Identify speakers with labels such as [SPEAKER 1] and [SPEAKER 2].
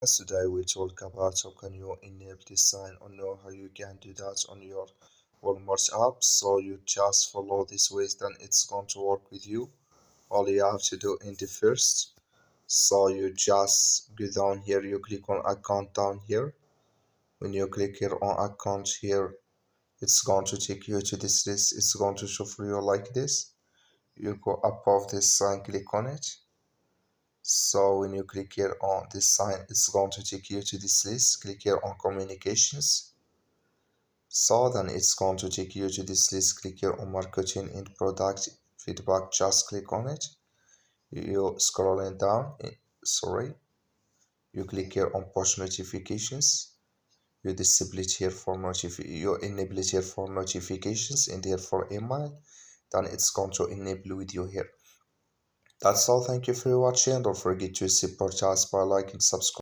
[SPEAKER 1] Today we'll talk about how can you enable this sign or know how you can do that on your Walmart app. So you just follow this way, then it's going to work with you. All you have to do in the first, so you just go down here, you click on account down here. When you click here on account here, it's going to take you to this list. It's going to show for you like this. You go above this sign, click on it. So when you click here on this sign, it's going to take you to this list. Click here on communications. So then it's going to take you to this list. Click here on marketing and product feedback. Just click on it. You scrolling down. Sorry. You click here on push notifications. You disable it here for you enable it here for notifications and here for email. Then it's going to enable with you here. That's all. Thank you for watching. Don't forget to support us by liking, subscribe.